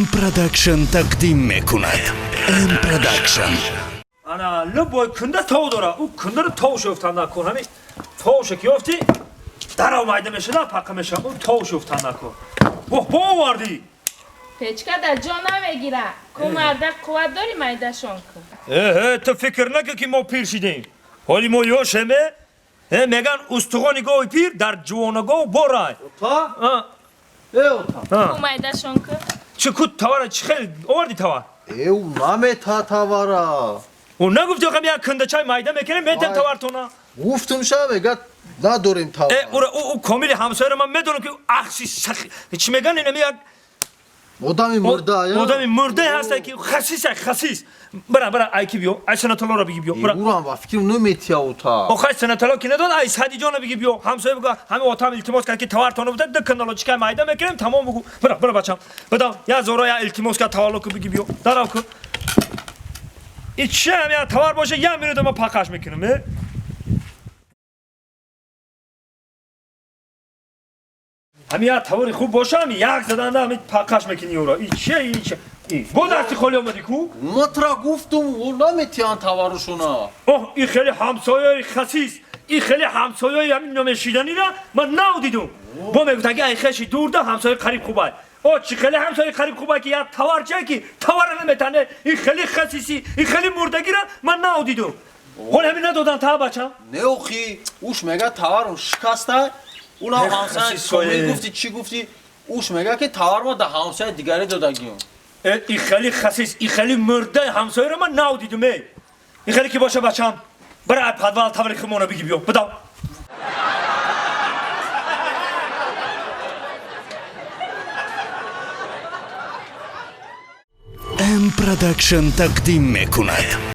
M-Production تقدیم میکند. M-Production. انا لبوی کنده تو داره او کنده رو توش افتان نکن همین توش که افتی در آمایده میشه نه پاکه میشه اون توش افتان نکن با آوردی پیچکا در جا نمیگیره که مرده قوت داری مایدهشون کن تو فکر نکن که ما پیر شدیم حالی ما یاشمه میگن استخوانی گوی پیر در جوانگاه برای تا؟ که مایدهشون کن چه کود تواره چه خیلی آوردی توار او نامه تا تاوارا او نگفتی که یک کنده چای مایده میکنیم میتن توار تو نه گفتم شب میگه نداریم تاوار او کامیل همسایه رو من میدونم که اخشی سخی چی میگن اینه میگه مدامی مرده آدمی مرده هست که خسیس برا ای کی بیو ای سنتالا رو بگی بیو برا او هم فکر نمیتیا اوتا آخه سنتالا که نداد ای سادی جان بگی بیو همسایه بگو همه واتام التماس کرد که توار تونو بده دکنالو چیکار مایده میکنیم تمام بگو برا بچم بدا یا زورا یا التماس کرد توالو که بگی بیو دراو که این چه همه توار باشه یا میره ما پاکش میکنیم همین تواری خوب باشه همین یک زدن همین پاکش میکنی اورا این چه گودستی خالی اومدی کو مترا گفتم او نمیتیان تاوارشونا اوه این خیلی همسایه خسیس این خیلی همسایه همین نمیشیدنی را من ناودیدم با میگفتن که این خیلی دور ده همسایه قریب خوبه او چی خیلی همسایه قریب خوبه که یا توار چه کی توار نمیتنه این خیلی خسیسی این خیلی مردگی را من ناودیدم حالا همین ندادن تا بچم نه اوخی اوش میگه تاوارم شکسته اونا همسایه گفتی چی گفتی اوش میگه که تاوار ما ده همسایه دیگری دادگیم این خیلی خسیس این خیلی مرده همسایه را من ناودیدم این خیلی که باشه بچم برای پدوال تواری خمونه بگی بیو بداو M-Production تقدیم میکند.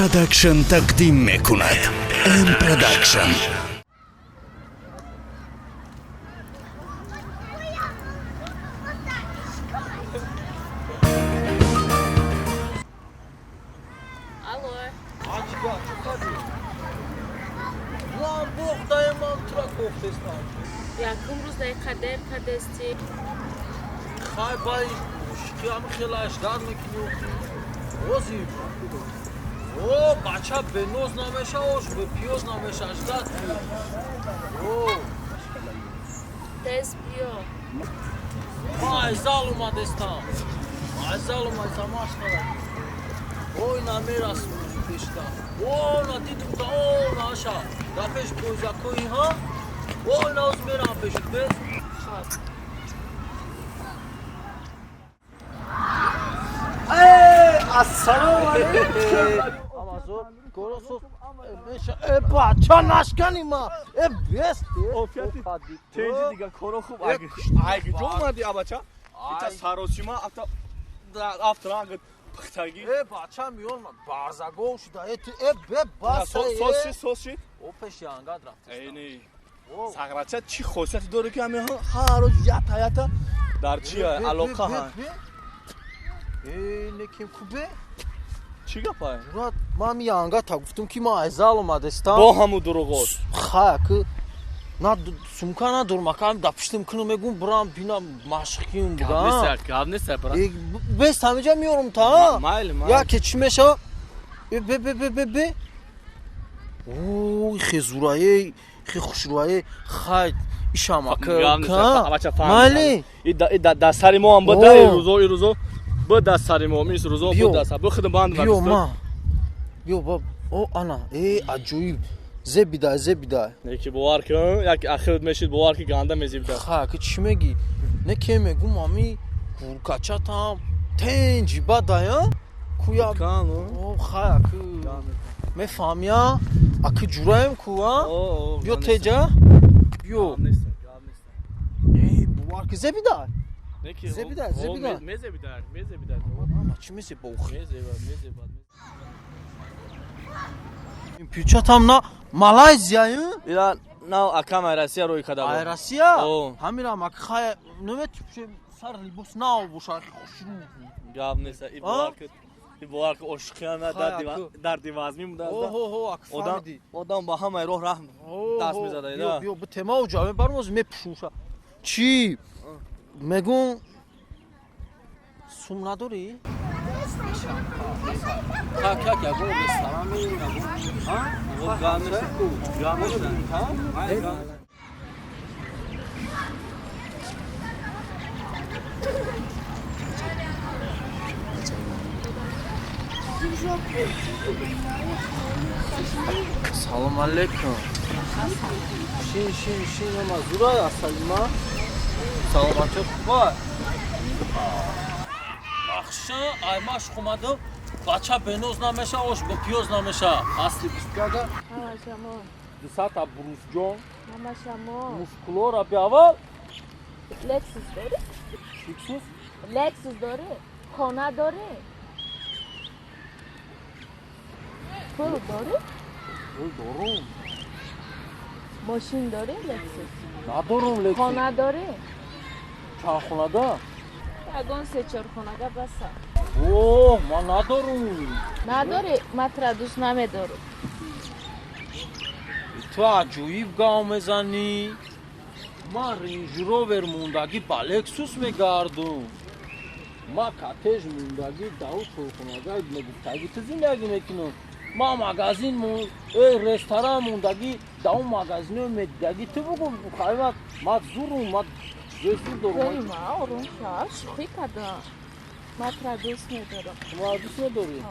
پروداکشن تقدیم میکند. ام پروداکشن. Алло. Ачга, чукади. Вон бухтаем мам тра кофтестан. Якум рӯз дай қадер кадести. Хай бай, шкиам хилаш дар мекиню. Ози. О, бача беноз намеша ош, бе пиоз намеша аждат. О, Тез биё. май зал умадестан. Май зал умад самаш кара. Ой, намерас пешта. О, на дидум да, о, наша. Да пеш бозакои ха. Ой, на узмерам пешит без. Хоб. Assalomu alaykum. Amazon, ko'rasiz. Mesha, bacha nashkanima. Best. تیزی دیگه کارو خوب اگه جو اومدی بچه ایتا سراسیما افتران پختگی bacha miyorma. Barzagosh da eti be bas. سوس چی؟ O peş yangad rafti. اینی سقراچه چی خاصیتی داره که همه هر روز یتا در چی علاقه هم Ne kim kube? چی گپای؟ Murat, man yanga ta guftum ki ma ezal omadestan. با همو دروغات Kha ki na sumka na durmakam dapıştım kını megun buram bina maşıkıyım buga. گاب برا Ben tanıyamıyorum ta. مایل Ya keçmeşa. Be. Oy xezuraye, xuşuraye, xay işama ka. Mali. دا سری ما هم بده این روزو به دست سری ما میس روزو به دست به خودم باند Yo ma. Yo bab. O ana. Acayip. Zebida. نه کی باور کن یک اخر میشید باور کی گنده میزیم که Xa ki çimegi. Ne keme gumami kurkaça tam. Tenci badaya. Kuya. کام O xa ki. Me famya. Akı curayım kuwa. Yo teca. Yo. Bu var ki zebida. نه کی زبیدار میزه Ama çimesi boğ. میزه Püça tam na Malazya'yı. ایران نو اکام ایراسی روی کدا Ayrasya. O. Hamira mak xay. Növet şey sar libos na bu şarkı hoşru. گاب نیست ای باور که عشقیانه در دیوازمی بوده Oho آدم akfamidi. آدم با همه راه رحم دست میزده Yo bu tema ucağı barmoz me pşuşa. Çi. Megun sum nadori. Kak ya bu restoran mı? Ha? O گام Salam aleyküm. Şin ama zura asalma. Salamatçı var. Akşı aymaş kumadım. Baça benoz nameşa hoş bu piyoz nameşa. Asli biskaga. Ҳамашамо. Dusata brusjon. Ҳамашамо. Muskulora piaval. Lexus дори? Fixus. Lexus дори? Хона дори? Пул дори? Doğru. Мошин дори Lexus? Nadorum leksin. Хона дори? Çarxonada. Ягон се-чор хонага баса. Oh, man nadorum. Надори, матра дӯст намедору. Tu acayip gamezani. Ma Range Rover mundagi Lexus megardum. Ma katej mundagi Daut çarxonada meguftagi tizindagi mekinum. Ma magazin mu, restoran mundagi Daut magazino medagi tu bugu khaymat ma zurum ma zesur dorum. Зерима, орун шаш, шухӣ када. Матра дӯст медорам. Ma dus nedori.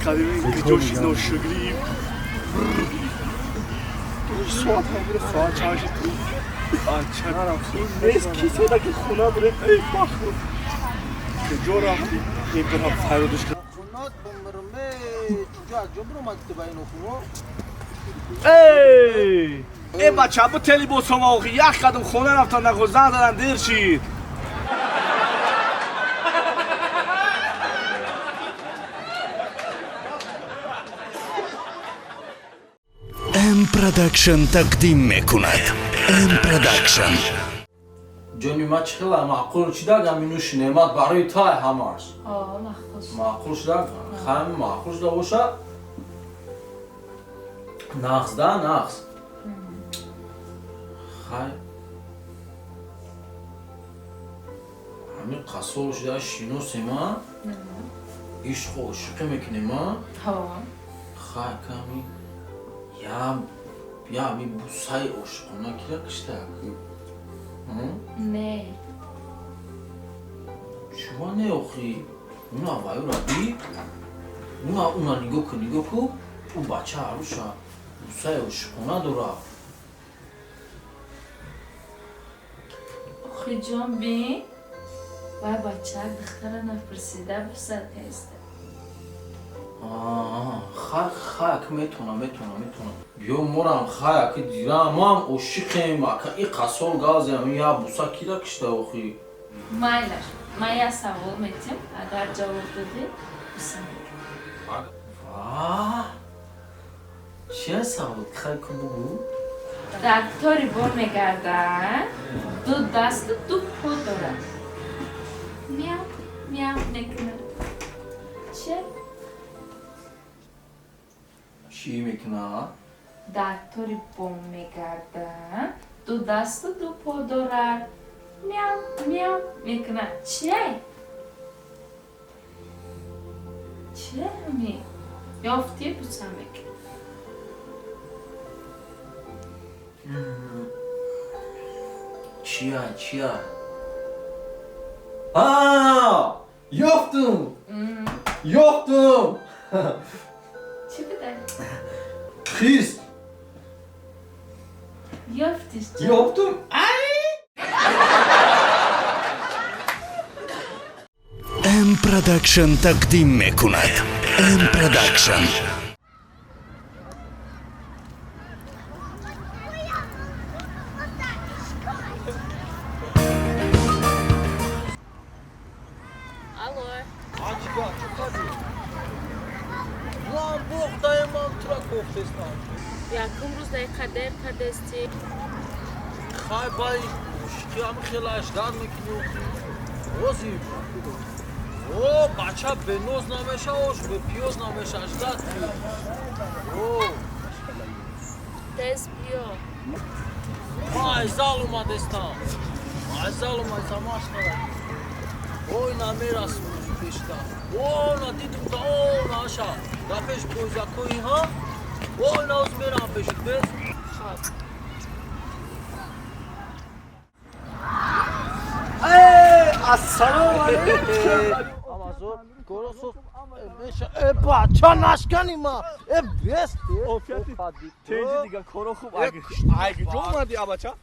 قدیمی جوشی نوشگریم ساعت هم بره ساعت چهارشی نیست کسی دا که خونه بره ای بخور که جو رفتی این برم فرادش کرد Bunlar bumrme çocuk jobro madde bayno kuno. ای بچه با تلی با سماقی یک قدم خونه رفتن نخور زن دادن دیر شید پروداکشن تقدیم میکند. ام پروداکشن. جونی ما چخلا معقول شده گامینوش نعمت برای تا همارس. مخصوص. معقول شده خام معقول شده باشه. ناخذ دا ناخذ. خای. همین قصور شده شینو سیما. ایش خوش میکنه ما. خای کمی. یا می بوسای عشقونه کیلا کشته. نه. شما نه آخی. اونا وایو رابی. اونا نگاه کو. اون بچه عروسا. بوسای عشقونه داره. آخی جان بین. و بچه دختر نفرسیده بسد هسته. خاک میتونم. بیو مرام خاک دیرم مام عشقیم که این قصول گازم یا بوسا کیلا کشته آخی. مایلش. ما یه سوال میتیم اگر جواب بده بسن. واه. چه سوال خاک بگو؟ دکتری بر میگردن دو دست دو پا دارن میام نکنه چه؟ چی میکنه؟ دکتری بر میگردن دو دست دو پا دارن میام میکنه چه؟ چه همی؟ یافتی بسن میکنه چیا؟ یافتم! چی بده؟ خیز! یافتیش چه؟ یافتم! ام پروداکشن تقدیم میکند. ام پروداکشن. Яким روز قدر کدستی؟ خای بای شکی هم خیلی اشدار میکنی روزی او بچه به نوز نمیشه اوش به پیوز نمیشه اشدار او تست بیا ما ازال اومدستم ماش کرد اوی نمیرس پیشتا او ندیدم تا او ناشا دفش بوزاکوی ها او نوز میرم پیشت بس خواب السلام علیکم آمازون گروسو میشه بچه نشکنی ما بیست تیجی دیگه کارو خوب اگه جو اومدی بچه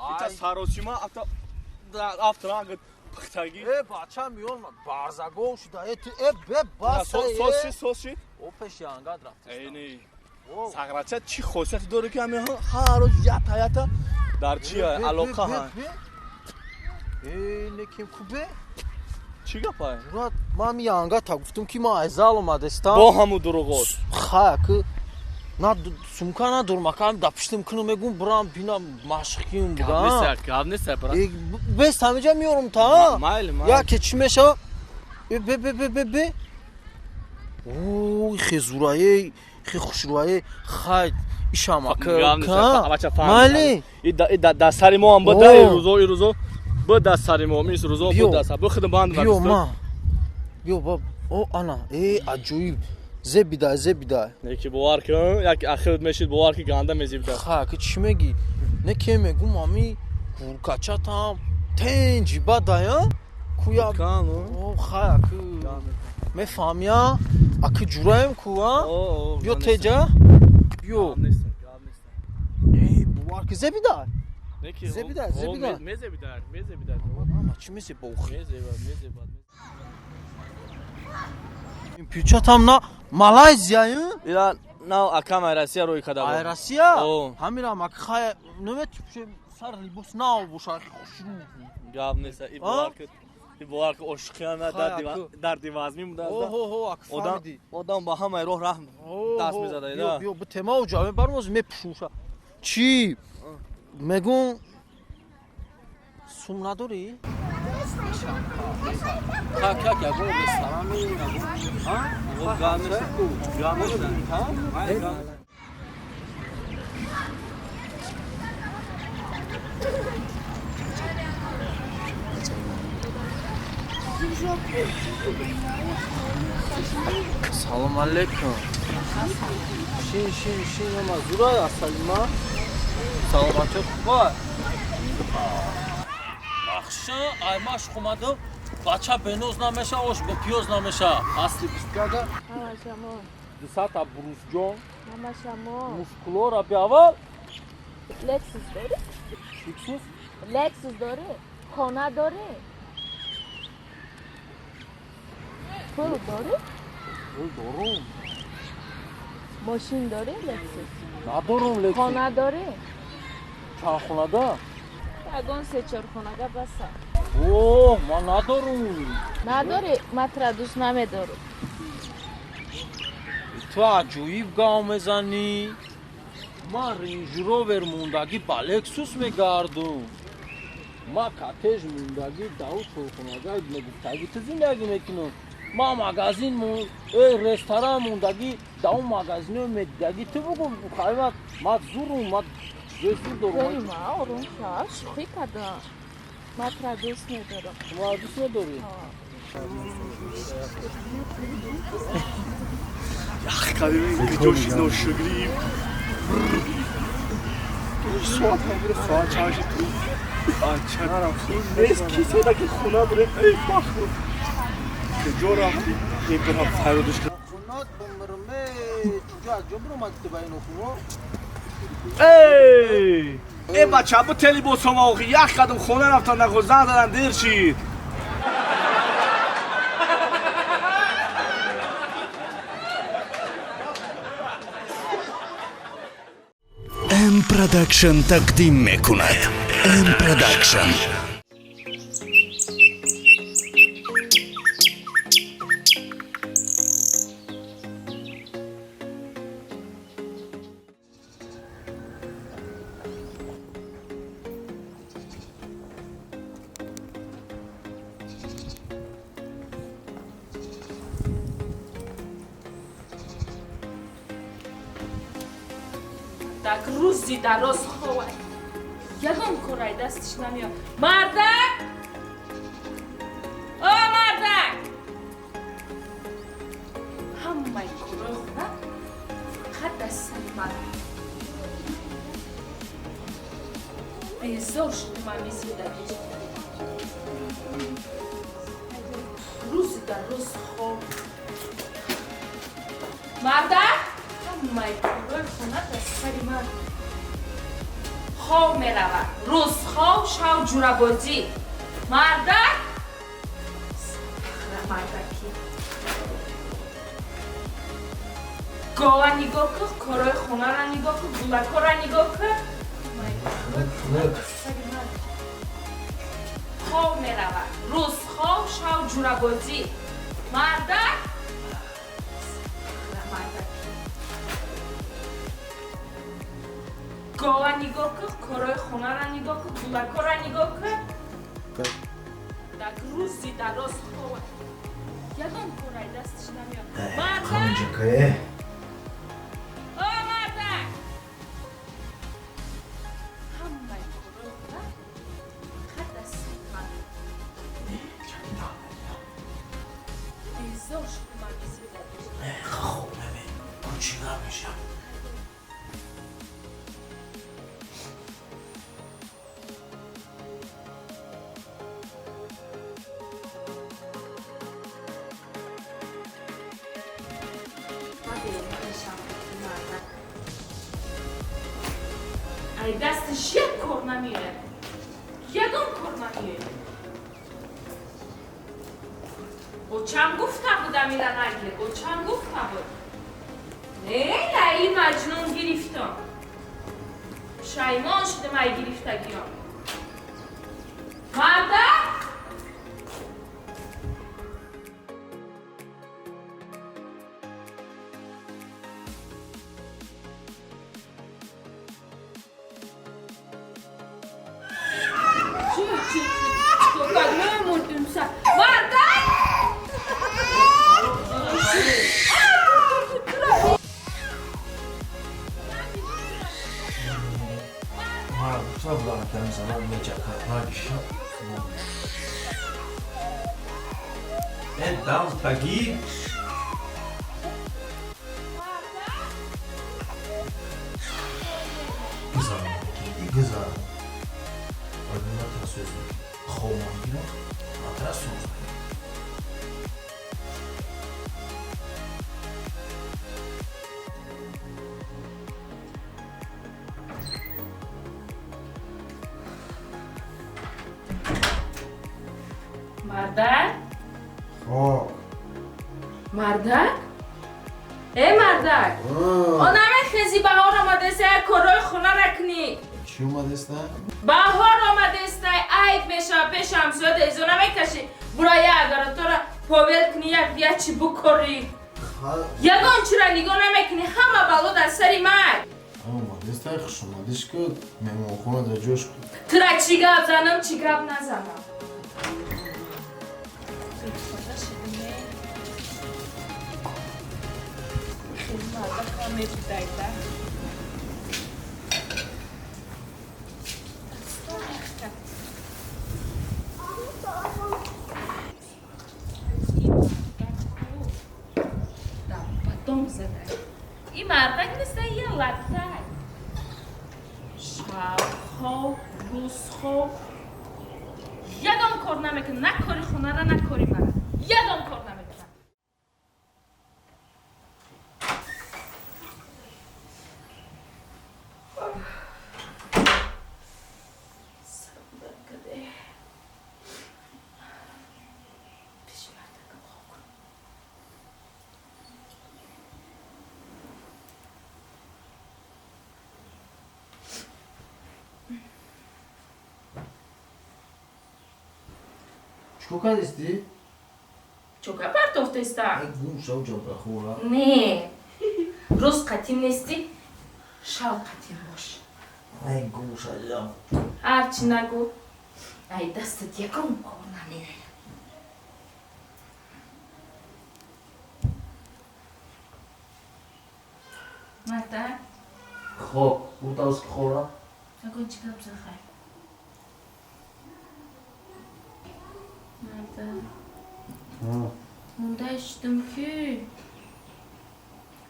ایتا ساراسیما افتران پختگی بچه میون برزگو شده بس سوس چی؟ او پیش انقدر رفت اینی ساغرچه چی خاصیتی داره که همه هر روز یتا در چیه علاقه ها نکیم خوبه چی گپای؟ مراد ما میانگا تا گفتم که ما ازال اومدستم با همو دروغات خاک نه سمکا ندارم مکان دپشتم کنم میگم برام بینا مشقیم بگم گاب نیست برا بس همه جا میارم تا مایل یا که چی میشه به اوه خی زورایی خی خوشروایی خاید ایشام که مالی دستاری ما هم بده این روزو به دستاری ما میس روزو به دست به خدمت باند بیو ما بیو باب او انا ای عجیب زبیده یکی بوار کن یک اخیر میشید بوار کی گنده میزیبده خاک چی میگی نه که میگم مامی کورکاچا تام تنجی بدایا کویا او خاک میفهمیا اکی جورایم کوها بیو تجا بیو ای بوار کی زبیده زبیده میزبیده اما چی میزی بوخی این پیچات هم نه مالایزیا ایران نو اکام ایراسیا روی کدا ایراسیا همین هم اک خای نمیت سر لیبوس ناو بوشا خوشرو گاب نیست ای بوار که عشقیانه در دیوازمی مونده اوه اک فهمیدی آدم با همه روح رحم دست میزده بیو به تما و جامعه برموز میپشوشا چی؟ میگم سوم نداری؟ ها که گو بسترم میگم ها گامش ها سلام علیکم شین اما زورا سلام سلامتی خوبه بخشه ایماش خومده بچه بنوز نمیشه آش با پیوز نمیشه اصلی بستگاه دستا بروز جون مسکولورا بیاول لکسوس داری؟ شکسوس لکسوس داری؟ خانه داری؟ پول داری؟ پول دارم ماشین داری لکسوس؟ ندارم لکسوس خانه داری؟ چند خونه ده؟ یگان سه چهار خانه بسه اوه من ندارم نداری؟ متر دوست نمیداری تو عجویب گام میزنی من رنج روور موندگی با لکسوس میگردم ما کاتج موندگی داو چورخونگی میگفتگی تو زندگی میکنم ما مغازین رستوران موندگی داو مغازین میدگی تو بگو خیمت ما زورم ما زور دارم ما آروم شد شوخی کردم متر دوست ندارم ما دوست نداری قدیمی که جوشی نوشگریم سوات همگیر سوات چاشی تو آچه این نیست کسی دا که خونه بره ای باخ بود که جو رفتی این برها فرودش کرد خونات بمرمه جا جبرو مکتی باین خونو ای بچه با تلی با سماوخی یک قدم خونه رفتن نخوز زن دادن دیر شید ام پروداکشن تقدیم میکند. ام پروداکشن. Так روزی دراز خواه یگان کرای دستش نمیاد مردک او مردک همه کرای خونه فقط دست سلیمان بیزار شده من میزیده روزی دراز خواه مردک همه کرای خونه دست سلیمان خواه میرود روز خواه شو جوره بازی مردک مردکی گوه نگاه که کارای خونه را نگاه که گلکا را نگاه که خواه میرود روز خواه شو جوره بازی مردک گوه نگاه که کارای خونه را نگاه که گلکا را نگاه که در روزی دراز خواه یگان کارای دستش نمیاد مردک او مردک همه کارای خونه فقط دست من بیزار شده من بیزیده خوب ببین من چیکار میشم. ای دستش یک کار نمیره یگان کار نمیره او چند گفته بودم ایره نگیر او چند گفته بود نه ای مجنون گرفتم شایمان شده مای گرفتگیام مردک međakatlagiša. Dam tagi. Güzel, güzel. Oyunlar transözlük. Xomangina, matras sözlük. مردک؟ خب. مردک؟ ای مردک آنمه خیزی بهار آمده است کارای خونه رکنی چی اومده است؟ بهار آمده است عید میشه پیشم زیاد ایزو نمیکشی برای اگر تو را پاول کنی یک دیگه چی بکاری یگان چرا نگاه نمیکنی همه بلو در سری من اومده است خوش اومدش که مهمون خونه در جوش کن ترا چی گپ زنم چی گپ نزنم این مردک نیست یه لطه شب خواب روز خواب یگان کار نمیکنه نه کاری خونه را نه کاری من یگان کار نمیکنه چوکا دیستی؟ چوکا پرتوفته ایستا گوم شو جابرا خورا نه روز قدیم نیستی شب قدیم باش ای گوم شو هرچی نگو ای دستت یکم کار نمیره مردک خب بود از خورا نگو چی گپ زخه مردک مونده اشتم که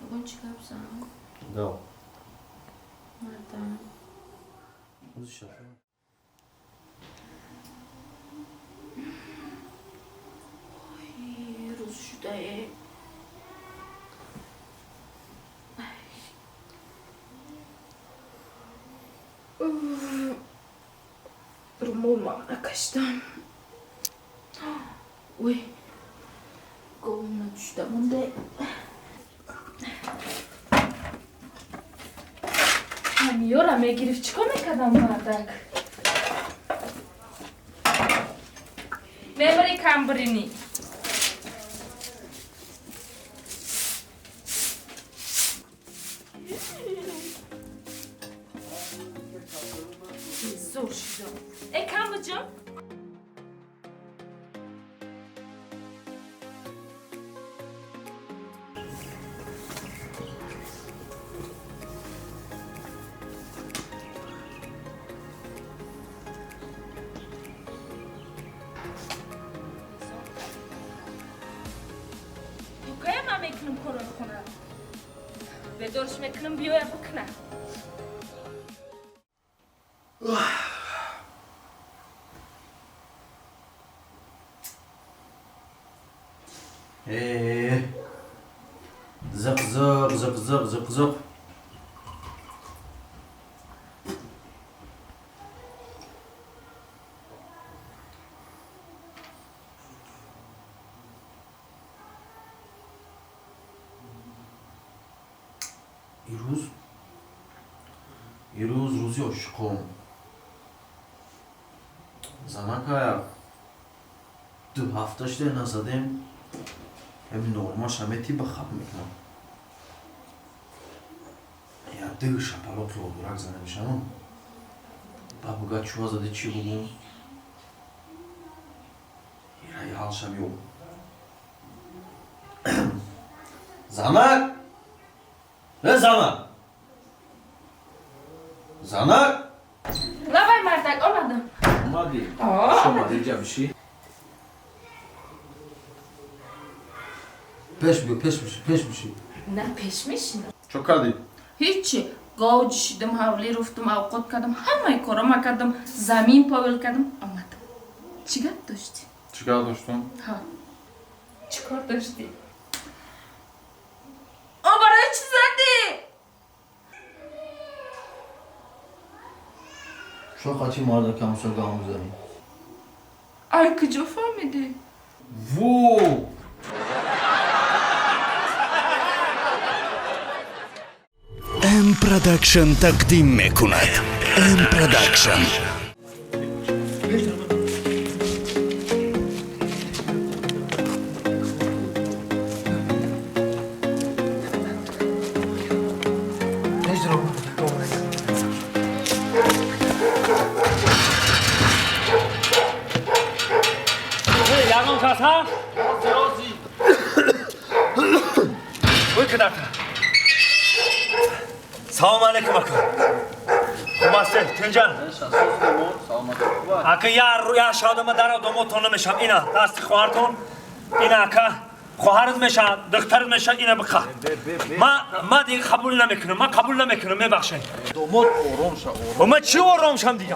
نگو چی گپ زخه دو مردک روز شفا روز شده رومومم نکشتم وی گوم نداشته مونده همیارا میگیرف چیکار میکردم مردک نبری کم برینی زور شدم ای کم بجم میکنم کارو کنم به دورش میکنم بیایم بکنم زق زق زق زق زق زق روزی عشقم زنکایا 2 هفتهش در نزدیم همین نورماش همه تی بخواب میکنم یا دیگه شپلات رو برک زنه میشم بابوگا چوا زده چی بگم یه حال شم یو زنک زنک زنک لبای مردک آمدم. اومدی آه. شما اینجا میشی پیش میشی نه پیش میشینم. چو کردی هیچی. گاو جشیدم، حولی رفتم، اوقات کردم، همه کارم کردم، زمین پاول کردم، آمدم. چی گپ داشتی؟ چیکار داشتم ها. چی کار داشتی؟ برای چی زدی؟ شو خاطی مارد که همسر گام میزنی آی کجا فهمیدی؟ وو ام پروداکشن تقدیم میکند. ام پروداکشن. یاگان کاسا وی کدات سلام علیکم اکا خوباسته تنجان اکا یا شادم دارا دومو تون نمیشم اینا دست خواهرتون اینا اکا خواهرت میشم دخترت میشم اینا بخواه ما دیگه قبول نمیکنم ما قبول نمیکنم میبخشید دومات آرام شو آرام ما چی آرام شم دیگه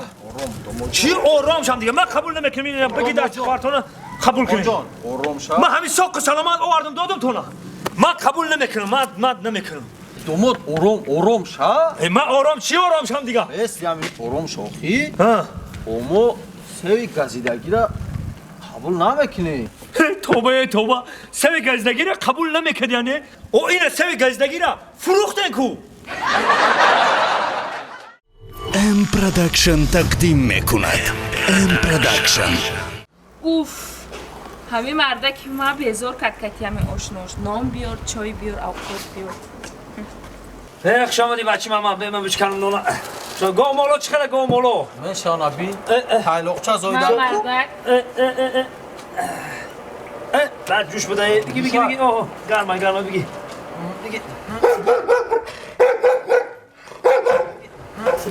چی آرام شم دیگه ما قبول نمیکنم اینا بگی دست خواهرتون قبول کنید جان آرام شو ما همین ساق سلامت آوردم دادم تو نه ما قبول نمیکنم ما نمیکنم دومات آرام شو ما آرام چی آرام شم دیگه بس یعنی آرام شو خی ها اما سوی گزیدگی را قبول نمیکنی توبه سوی گزدگی را قبول نمیکنی یعنی او این سوی گزدگی را فروختن کو ام پروداکشن تقدیم میکند. ام پروداکشن. اوف. همه مردک ما بیزار کتکتی همه آشناش. نام بیار، چای بیار، اوقات بیار. اخ شما دی بچه ماما به من بشکنم دونا شو گو مولو چخره گو مولو من شانبی تایلوقچا زایده ما مردک. بعد جوش بده بگی اوه گرما بگی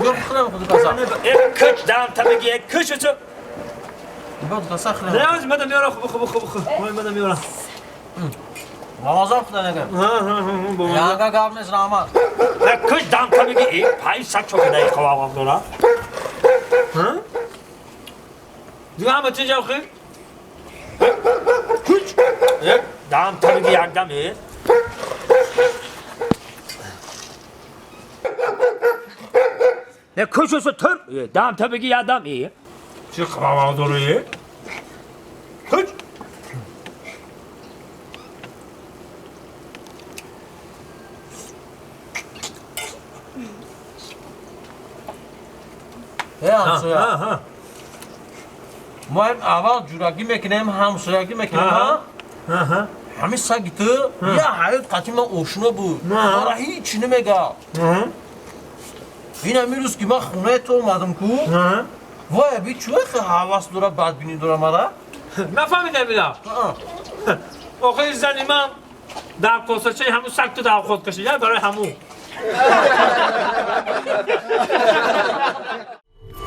بیار بخورم خود کاسا کچ دام تا بگی کچ تو بیار کاسا خورم نه مدام میارم خب مدام میارم رمضان خدا نگه یانگا گام نیست رحمت کچ دام تا بگی ای پای سک چوک دای خواهم دونا دیگه همه چی جاو خیلی کچ یک دام تا بگی یک دام ای Ne koşuyorsun tır? Dam tabii ki ya dam iyi. Çık baba doğru iyi. Koş. ای همسویا ما اول جورایی میکنیم همسویایی میکنیم ها همین سگیت یا حیات قطعی من آشنا بود برای هیچی نمیگه این امیروز که من خونه تو اومدم کو وای بی چوه خیلی حواس داره بدبینی داره مرا نفهمیدم بیدم آخه زنی من در کوسچه همون سگ تو در خود کشید یا برای همون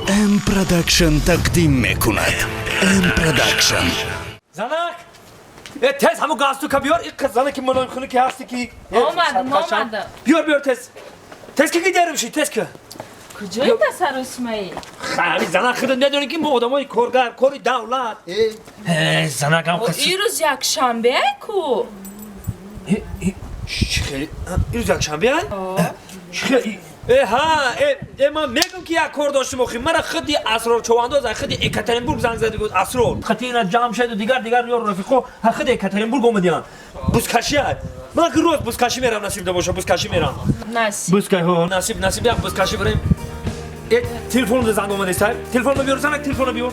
ام پروداکشن تقدیم میکند. ام پروداکشن. زنک تز همون گاز تو که بیار این زنک ملایم خونه که هستی که آمدم بیار تز که دیرم شید تز که کجایی پسر اسمایی؟ خیلی زنک خود نداری که ما آدم های کارگر کاری دولت زنک هم خسته این روز یک شنبه کو؟ خیلی این روز یک شنبه خیلی من میگم که یک کار داشتم آخی من خودی اسرار چوانداز خودی اکاترینبورگ زنگ زده بود اسرار خودی اینا جمع شد و دیگر یار رفیقو خودی اکاترینبورگ اومدن بوسکاشی من که روز بوسکاشی میرم نصیب ده باشه بوسکاشی میرم نصیب نصیب یک بوسکاشی بریم تلفن ده زنگ اومده است تلفن رو بیار زنگ تلفن رو بیار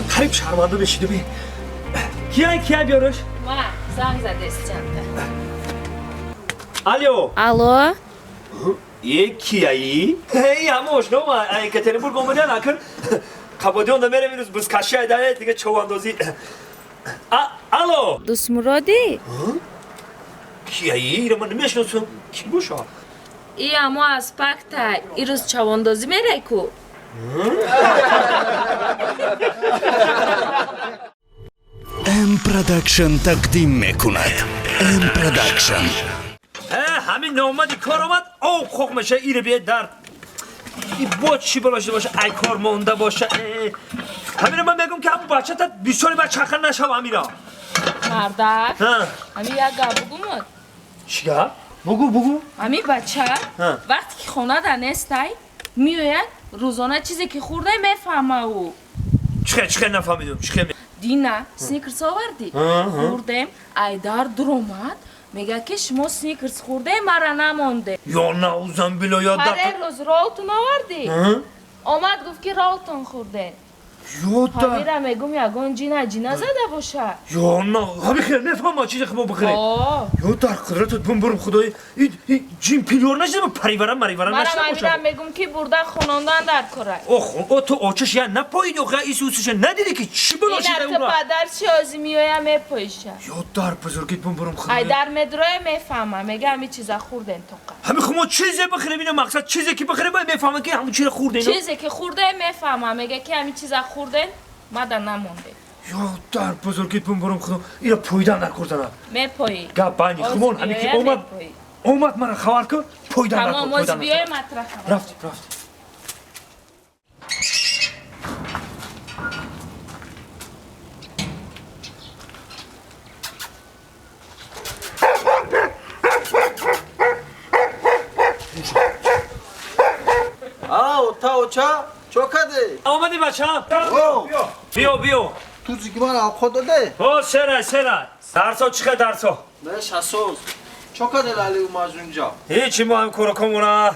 خیلی شرمنده بشید بی کیا بیارش ما زنگ زده است چنده الو Алло, یکی هموش نو ما اکاترینبورگ اومدن اکن قبادیون ده میرم اینوز بوسکاشی داره دیگه چواندازی الو دوست مرادی؟ کیایی؟ ایره من نمیشناسم کی باشه؟ ای اما از پکتای ای روز چواندازی میره کو ام پروداکشن تقدیم میکند. ام پروداکشن. همین نامدی کار آمد او خوک میشه ایره بیاد در این با چی بلاشده باشه ای کار مونده باشه همین من میگم که همون بچه تا بیساری باید چخل نشو همینا مردک ها همین یک گپ بگومد چیگه؟ بگو همین بچه وقتی که خونه در نستای میوید روزانه چیزی که خورده میفهمه او چخه نفهمیدم چخه دینا سنیکرز آوردی خوردم ایدار در اومد میگه که شما سنیکرز خورده مرا نمانده یا نعوذن بالله یا هر در روز رالتون آوردی آمد گفت که رالتون خورده یا در همیره میگم یگان جینا زده باشه یا نه همی خیر نفهمم چیزی که ما بخیریم یا در قدرتت بمبرم خدای این جیم پیلور نشده با پریورم نشده باشه من میگم که برده خوناندن در کره او تو آچش یا نپایید یا ایسوسش ندیدی که چی بلاشیده این اونا پدر چی میوه میپویشه یا در بزرگیت بمبرم خدای ای در مدرای میفهمه میگه همین چیزا خوردن تو قم همین خب ما چیزی بخیریم اینه مقصد چیزی که بخیریم باید میفهمه که همون چیزی خورده اینا چیزی که خورده میفهمه میگه که همین چیزا خوردن مادر نمونده یا در بزرگیت بمبرم خدا اینا پویدن نکردن میپویی گپ بانی خمون همین که اومد من خبر کن پویدن نکرد تمام از بیای مطرح رفتی اوچا چوکاده آمدی بچه بیا تو زیگی من خود داده سرای درسا چیه درسا بهش حسوس چوکاده لالی اومد اونجا هیچی ما هم کارو کنمونه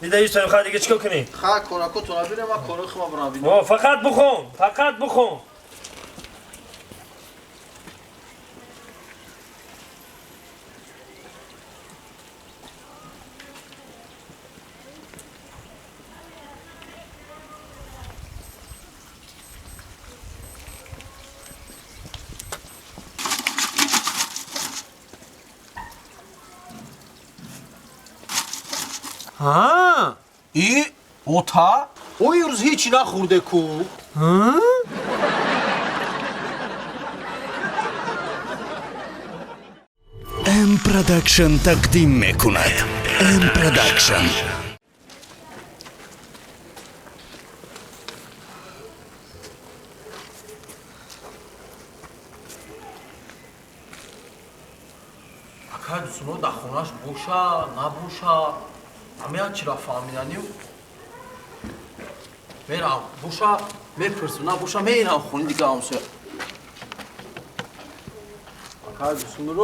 دیده ایست خواهد دیگه چیکار کنی خواه کارکو تو نبینه ما کارو خما برام بینه فقط بخون ای اوتا او یه روز هیچی نخورده کو ام پروداکشن تقدیم میکند. ام پروداکشن. اکای دوستونو در خونش بوشا نبوشا همه چی را فهمیدنیم میرم بوشا میپرسم نبوشا میرم خونی دیگه همسه اکای دوستونو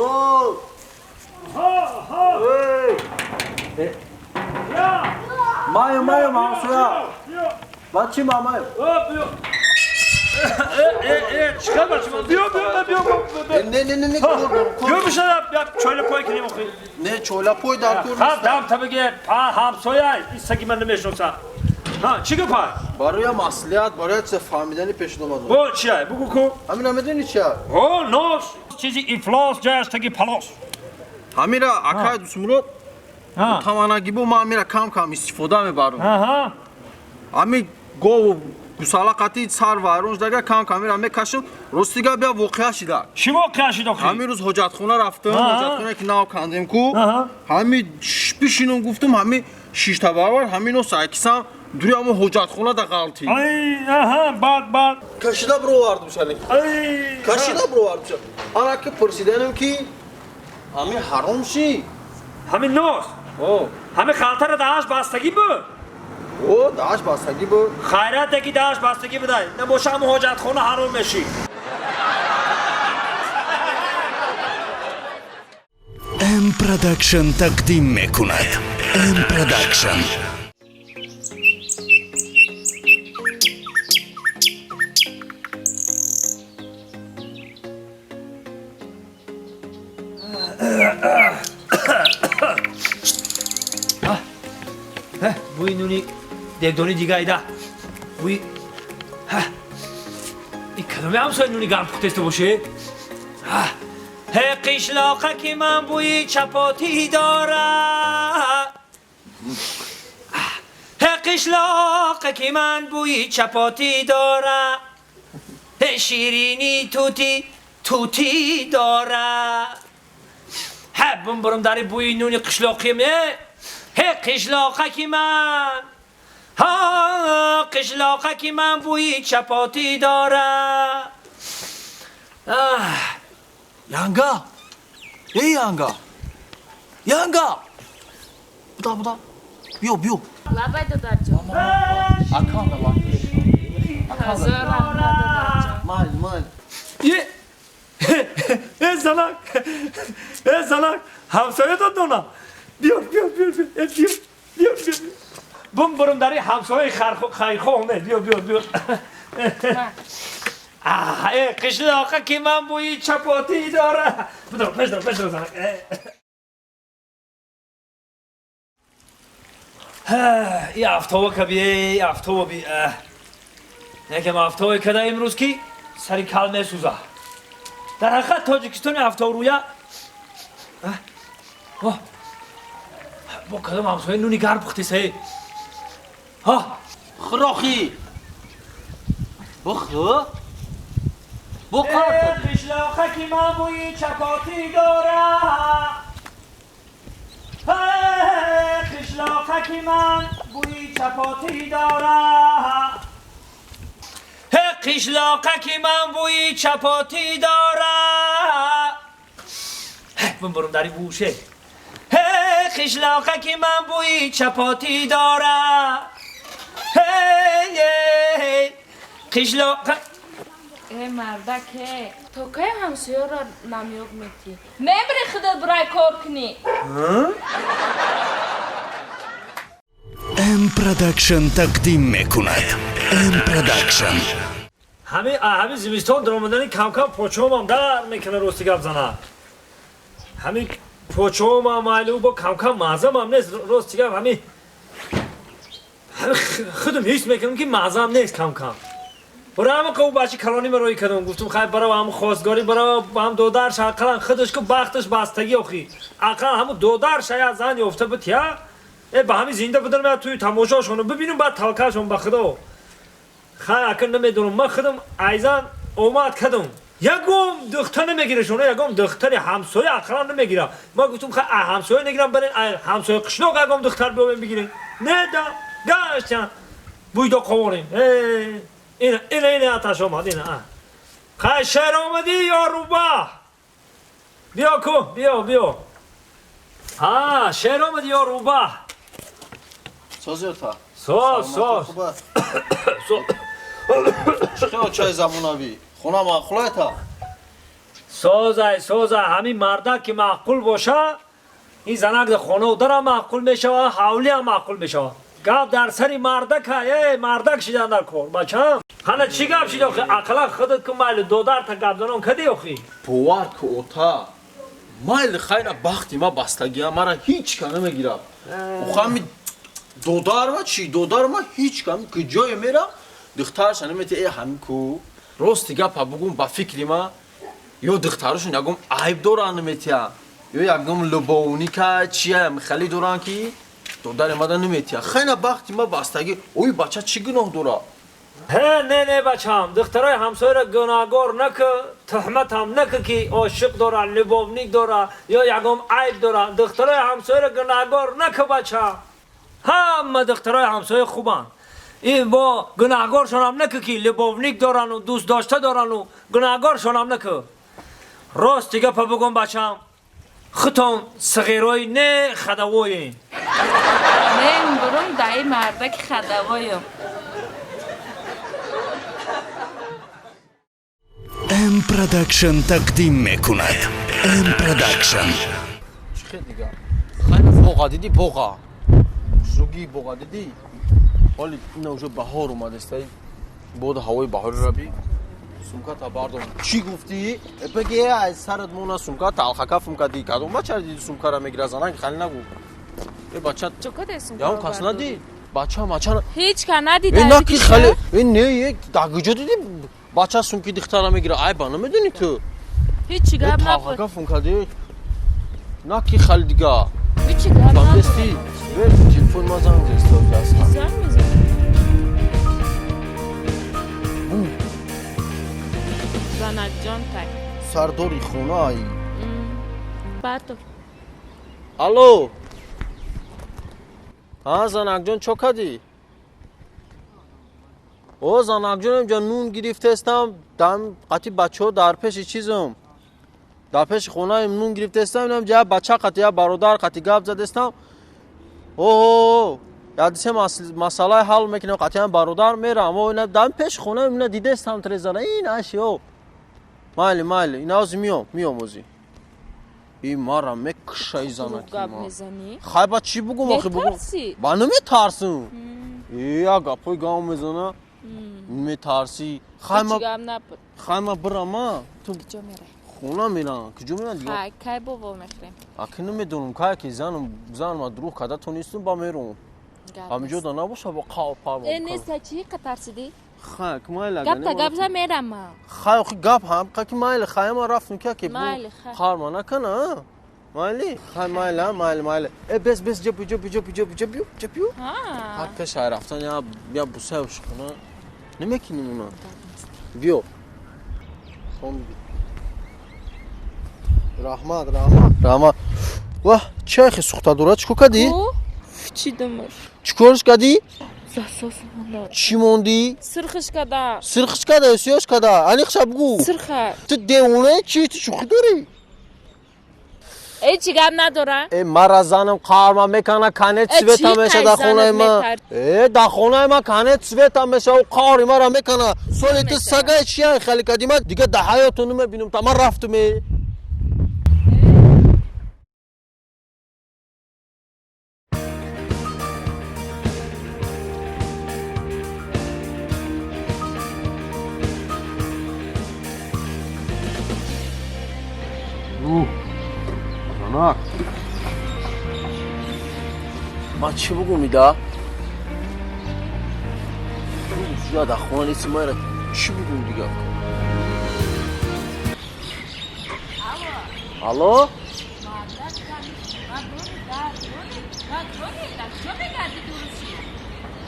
مایو همسه بچی مامایو چیکار بچه من بیا نه بیا بشه چایل پای کنیم اخوی نه چولا پای در کور دم تا بگه همسایه این سگی من نمیشناسم چی گه پای برای مسئولیت برای چه فهمیدنی پیش نماز با چیه بگو کو همین نمیدونی چیه ناش چیزی افلاس جاش تگی پلاس همین را اکای دوستمون توانایی بو ما میرا کم استفاده میبرم همین گو گوسالا قطعی سر و رونج دیگه کم میرم میکشم روز دیگه بیا واقعا شده چی واقعا شده اخوی همین روز حجت خونه رفتم حجت خونه که ناو کندیم کو همین پیشینم گفتم همین 6 تا برابر همین رو سایکسم دوری همون حجت خونه در غلطی بعد کشیده برو وارد بشنی کشیده برو وارد بشن آنها که پرسیدنم که همین حرام شی همین ناس همین خالطه را داشت بستگی بود او داش بستگی بود خیرت که داشت بستگی بده نباشه همون حجت خونه حرام میشی ام پروداکشن تقدیم میکند. ام پروداکشن. بوی نونی دگدونی دیگه ایده بوی این کدومه همسای نونی گرم پختسته باشه قشلاقه که من بوی چپاتی داره قشلاق که من بوی چپاتی داره شیرینی توتی داره حبم برم داری بوی نون قشلاقی میه قشلاقه که من قشلاقه که من بوی چپاتی داره Yanga. Ey yanga. Yanga. Buda. Bio. لبای دادر جان Akan da bak. هزار رحمت دادر جان Mal. ای زنک همسایه داد دونا بیار بوم برم داری همسایه خیرخو اومد بیار قشلاقه که من بوی چپاتی داره بدر زنک ای افتاوه که بیه افتاوه بی یکم افتاوه که ده امروز کی سری کلمه سوزه در حقیقت تاجیکستان افتاو رویه با کدام همسایه نونی گر پختی سه Khroxi. Bukhu. Bukhu. قشلاقه که من بوی چپاتی داره قشلاقه که من بوی چپاتی داره قشلاقه که من بوی چپاتی داره من برم داری بوشه قشلاقه که من بوی چپاتی داره قشلاقه ای مردکه تو که همسایه را نمیوگ میتی نبری خودت برای کار کنی ام پروداکشن تقدیم میکند. ام پروداکشن. همین زمستان در آمدن کم پوچوم هم در میکنه راستی گپ زنه همین پوچوم هم معلوم با کم مازم هم نیست راستی گپ همین خودم حس میکنم که مازم نیست کم برای همه که بچه کلانی من روی کردم گفتم خیلی برای هم خواستگاری برای هم دودرش اقلا خودش که بختش بستگی آخی اقلا همون دودرش یا زن یافته بتیا به همین زنده بدن توی تماشاشونو ببینیم بعد توکلشون به خدا خیلی اکن نمیدونم من خودم ایزان اومد کردم یکم دختر نمیگیره شونه یکم دختر همسایه اقلا نمیگیره ما گفتم خیلی همسایه نگیرم برین همسایه قشناق یکم دختر بگیرین نه دا گشتن بویدا قواریم اینه آتش آمد اینه خیلی شهر آمدی یا روبا بیا کو بیا شهر آمدی یا روبا Sozerta. ساز چطور چای زموناوی؟ خونه معقوله تا؟ سازه همین مردک که معقول باشه این زنک در خونه و در معقول میشه و حولی هم معقول میشه گپ در سری مردک مردک شیدن در کار بچه هم خانه چی گپ شید آخی اقلا خودت که مایل دودر تا گپ دانم کدی آخی پوار که اوتا مایل خیلی بختی ما بستگی هم مرا هیچ کنه میگیرم و خمی دودار ما هیچ کنم که جای میرم دخترش نمیتی ای همین کو راستی گپ بگم با فکری ما یا دخترشون یکم عیب دارن نمیتی یا یکم لباونی که چیه خیلی دارن که دودار ما نمیتی خیلی بختی ما بستگی اوی بچه چی گناه داره نه بچه هم دخترای همسایه را گناهگار نکه تهمت هم نکه که عاشق داره لبابنیک داره یا یکم عیب داره دخترای همسایه را گناهگار نکه بچه همه دخترای همسایه خوبن این با گناهگارشون هم نکه که لبابنیک دارن و دوست داشته دارن و گناهگارشون هم نکه راست دیگه پا بگم بچه هم خطان صغیرای نه خدوایی من برم دایی مردک خدوایم ام پروداکشن تقدیم میکند. ام پروداکشن. چه دیگه خیلی بوغا دیدی بوغا شروگی بوغا دیدی حالی این اوجه بهار اومده استایی بود هوای بهاری را بی سمکا تا باردم چی گفتی؟ بگی از سرت مونا سمکا تلخکا فمکا دی کدوم ما چرا دیدی سمکا را میگیره زنان خیلی نگو ای بچه چکو ده سمکا یا هم کس ندی بچه هم چرا هیچ که ندید این نکی خیلی این نه یک دقیقه دیدی بچه سمکی دختر میگیره ای بانه میدونی تو هیچی گب نخور تلخکا فمکا دی نکی خیلی دیگه هیچی گب نخور دستی تلفن ما زنگ زنگ زن میزن سرداری خونایی باتو الو ها زنک جان چو کدی او زنک جان اینجا نون گرفته استم دم قطی بچه ها در پیش چیزم در پیش خونه ایم نون گرفته استم اینم جا بچه قطی یا برادر قطی گپ زده استم اوه یادیسه مسئله حل میکنم قطی هم برادر میرم و اینا دم پیش خونه اینا دیده استم تریزانه این اشی او مایلی اینا از میام ازی این مارا میکشه ای زنکی ما خواهی با چی بگم آخی بگم میترسی با نمیترسم یا گپای گام میزنه میترسی خواهی ما برم تو کجا میره خونه میرم کجا میرم دیگه کی بابا میخریم اکی نمیدونم که زن ما دروغ کده تو نیستم با میرم همینجا دا نباشه با قاو پا بکنم نیسته چی که ترسیدی؟ خواهی که مایل اگه گپ تا میرم ما خواهی گپ هم که مایل خواهی ما رفتم که مایل خار ما نکنه مایلی خواهی مایل بس جبیو هر پیش های رفتن یا بوسه و شکنه نمیکنیم اونا بیو رحمت واه چه خی سوخته دوره چکو کدی؟ چی دمر چی کارش کدی؟ زاساس مونده چی موندی؟ سرخش کده سیاش کده انی خشب بگو سرخه تو دیونه چی تو شوخی داری؟ ای چی گم نداره؟ ای مرا زنم کارما میکنه کنه سویت میشه در خونه ما ای در خونه ما کنه سویت میشه و کاری مرا میکنه سولی تو سگه چیه خیلی کدیمه دیگه در حیاتو نمیبینم تا من رفتم زنک من چی بگو میده؟ زیاد در خونه نیستی ما چی بگو دیگه؟ الو؟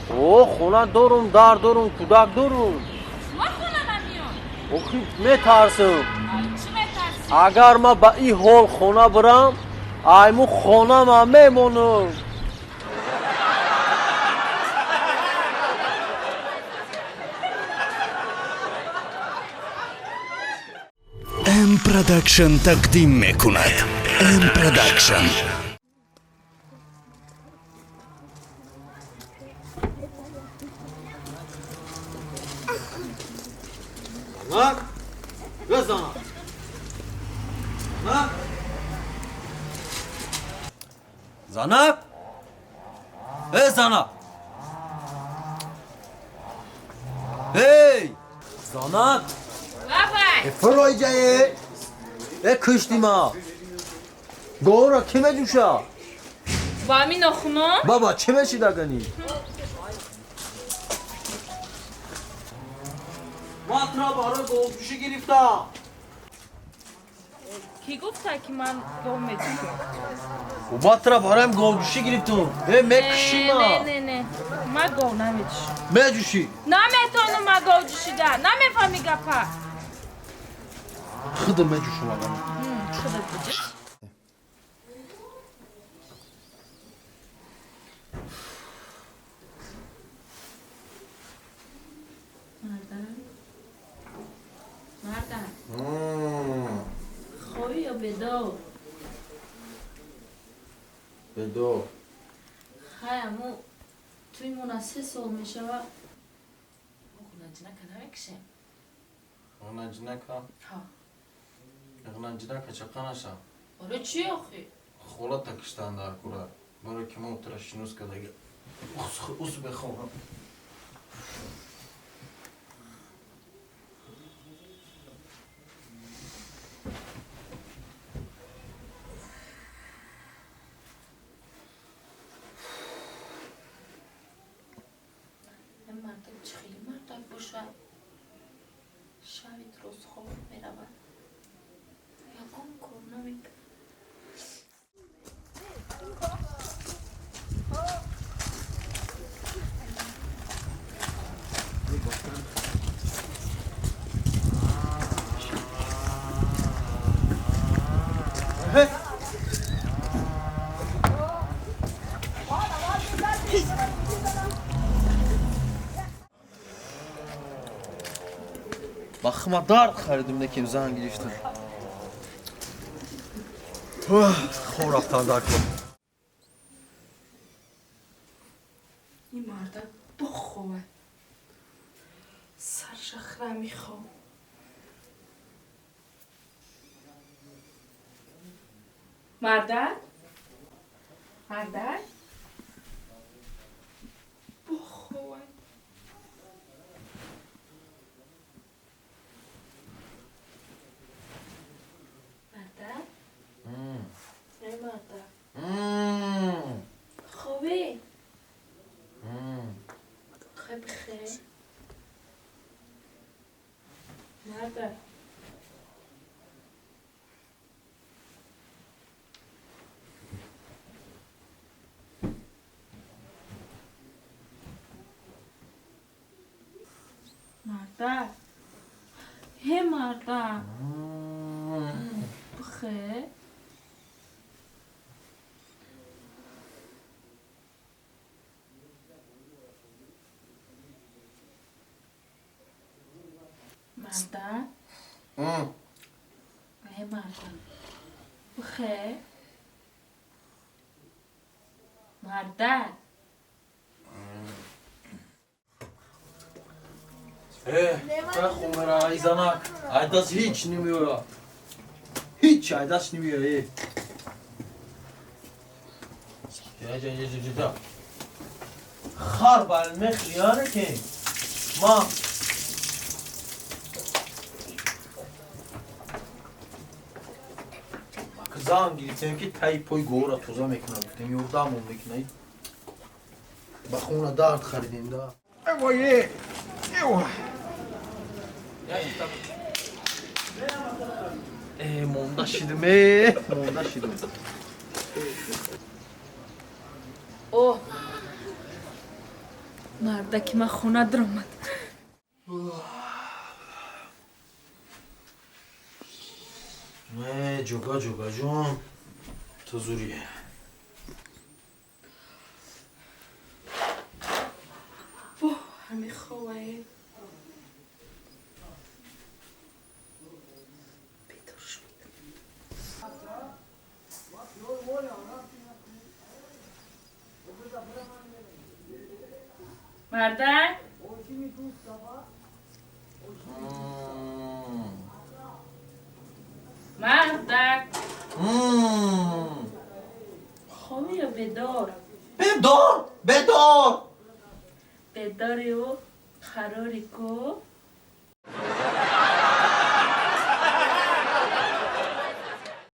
او خونه دارم دارم کودک دارم اوخی میترسم اگر ما با این حال خونه برم ایمو خونه ما میمونم ام پروداکشن تقدیم میکند ام پروداکشن زنک بزنم زنک ای زنک ای زنک بابا فرای جایه ای کشتی ما گورا کی میجوشه با همین نخونو بابا چی میشی دگنی ماترا برای گوشی گرفتم کی گفته که من گم میتونم و ماترا برایم گوشی گرفتم ای میکشی ما نه من گم نمیتونم میجوشی نمیتونم من گم جوشیده نمیفهمی گپا خودم میجوشم آقا خودت بجوش مردن خوبی یا بدو بدو خیامو توی مناسه سال میشه و نجنه که نمیکشیم نجنه که ها نجنه که چقدر نشم برای چی آخی؟ خولا تکشتن در کوره برای که ما ترشینوز که دیگه اوز بخورم مردم چه خیلی مردم باشه شبی روز خواب میرون یکم کار نمیکنه Baxıma dar xəridim də ki, zan girişdir. Xoraqdan darkım. این مرد بخواه سرشخره میخواه مردک مردک بخواه مردک ای مردک خوبی خیلی بخیر مردک مردک هی مردک بخیر مردک هی مردک بخیر مردک Xumera ayzanak. Aydas hiç nimiyor ya. Hiç aydas nimiyor ya. Ya. Xar balme xiyane ki. Ma. Kızan gittim ki taypoy gora toza mekna gittim. Yordam o meknayı. Baxuna dart xaridim da. Evoye. Monda şidim monda şidim. اوه مردک ما خونه در اومد Joga jun. To zuriye. اوه همه خوبه بیدار شد مردک مردک خوبی یا بیدار بیداری و قراری کو